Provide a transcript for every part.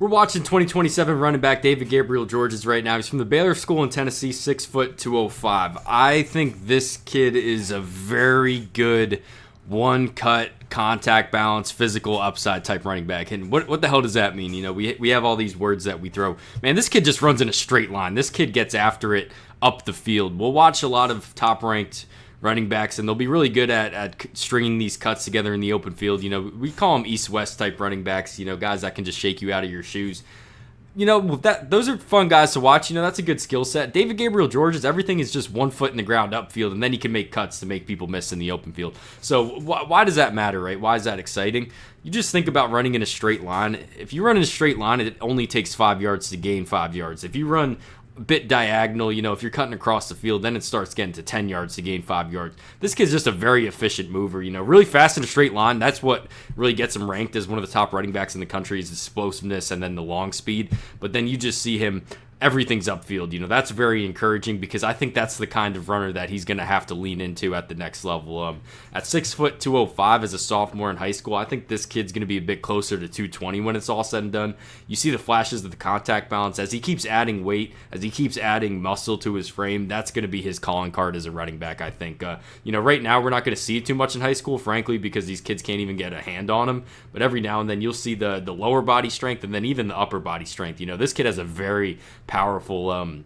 We're watching 2027 running back David Gabriel Georges right now. He's from the Baylor School in Tennessee, 6 foot 205. I think this kid is a very good one-cut, contact balance, physical upside type running back. And what the hell does that mean? You know, we have all these words that we throw. Man, this kid just runs in a straight line. This kid gets after it up the field. We'll watch a lot of top-ranked running backs, and they'll be really good at stringing these cuts together in the open field. You know, we call them east-west type running backs, you know, guys that can just shake you out of your shoes. You know, those are fun guys to watch. You know, that's a good skill set. David Gabriel Georges, everything is just 1 foot in the ground upfield, and then he can make cuts to make people miss in the open field. So why does that matter, right? Why is that exciting? You just think about running in a straight line. If you run in a straight line, it only takes 5 yards to gain 5 yards. If you run a bit diagonal, you know, if you're cutting across the field, then it starts getting to 10 yards to gain 5 yards. This kid's just a very efficient mover, you know, really fast in a straight line. That's what really gets him ranked as one of the top running backs in the country, is explosiveness and then the long speed. But then you just see him, everything's upfield. You know, that's very encouraging, because I think that's the kind of runner that he's going to have to lean into at the next level. At 6 foot 205 as a sophomore in high school, I think this kid's going to be a bit closer to 220 when it's all said and done. You see the flashes of the contact balance as he keeps adding weight, as he keeps adding muscle to his frame. That's going to be his calling card as a running back, I think. You know, right now we're not going to see it too much in high school, frankly, because these kids can't even get a hand on him. But every now and then you'll see the lower body strength and then even the upper body strength. You know, this kid has a very powerful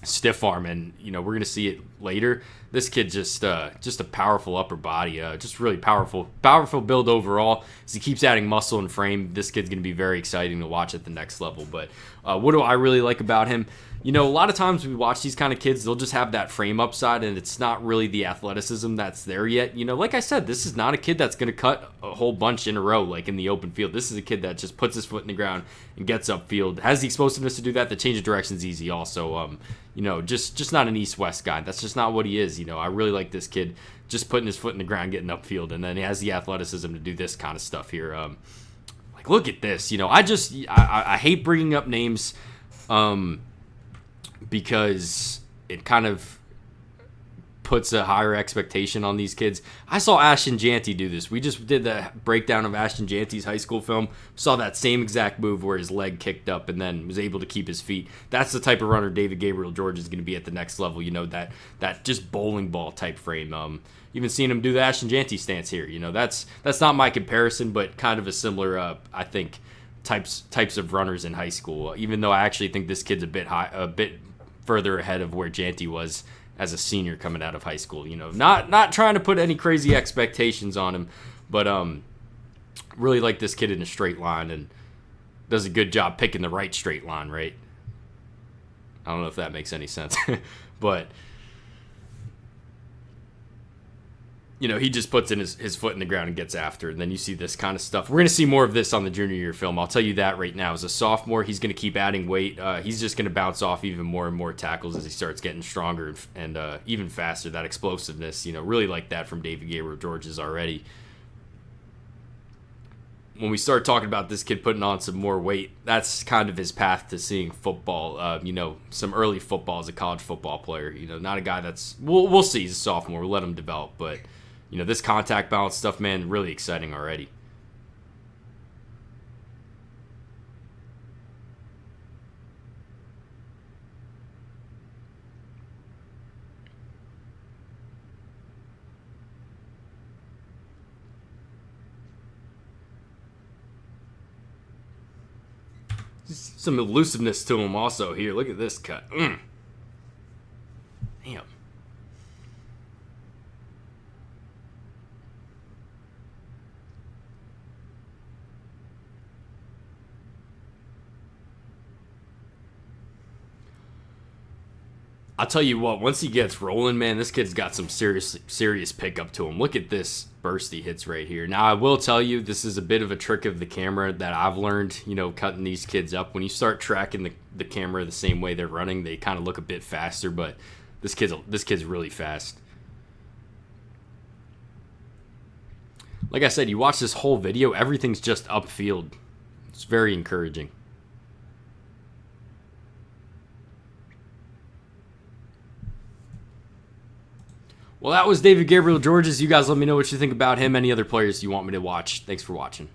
stiff arm, and you know, we're gonna see it later. This kid just a powerful upper body, just really powerful build overall. As he keeps adding muscle and frame, this kid's gonna be very exciting to watch at the next level. But what do I really like about him? You know, a lot of times we watch these kind of kids, they'll just have that frame upside, and it's not really the athleticism that's there yet. You know, like I said, this is not a kid that's going to cut a whole bunch in a row, like in the open field. This is a kid that just puts his foot in the ground and gets upfield. Has the explosiveness to do that. The change of direction is easy also. You know, just not an east-west guy. That's just not what he is. You know, I really like this kid just putting his foot in the ground, getting upfield, and then he has the athleticism to do this kind of stuff here. Like, look at this. You know, I hate bringing up names, because it kind of puts a higher expectation on these kids. I saw Ashton Janty do this. We just did the breakdown of Ashton Janty's high school film. Saw that same exact move where his leg kicked up and then was able to keep his feet. That's the type of runner David Gabriel Georges is going to be at the next level. You know, that just bowling ball type frame. Even seeing him do the Ashton Janty stance here. You know, that's not my comparison, but kind of a similar, I think, types of runners in high school. Even though I actually think this kid's a bit further ahead of where Janty was as a senior coming out of high school. You know, not trying to put any crazy expectations on him, but really like this kid in a straight line, and does a good job picking the right straight line, right? I don't know if that makes any sense, but you know, he just puts in his foot in the ground and gets after, and then you see this kind of stuff. We're going to see more of this on the junior year film. I'll tell you that right now. As a sophomore, he's going to keep adding weight. He's just going to bounce off even more and more tackles as he starts getting stronger and even faster. That explosiveness, you know, really like that from David Gabriel Georges already. When we start talking about this kid putting on some more weight, that's kind of his path to seeing football. You know, some early football as a college football player. You know, not a guy that's we'll see. He's a sophomore. We'll let him develop, but you know, this contact balance stuff, man, really exciting already. Some elusiveness to him also here. Look at this cut. Damn. I'll tell you what, once he gets rolling, man, this kid's got some serious pickup to him. Look at this burst he hits right here. Now, I will tell you, this is a bit of a trick of the camera that I've learned, you know, cutting these kids up. When you start tracking the camera the same way they're running, they kind of look a bit faster, but this kid's really fast. Like I said, you watch this whole video, everything's just upfield. It's very encouraging. Well, that was David Gabriel Georges. You guys let me know what you think about him. Any other players you want me to watch. Thanks for watching.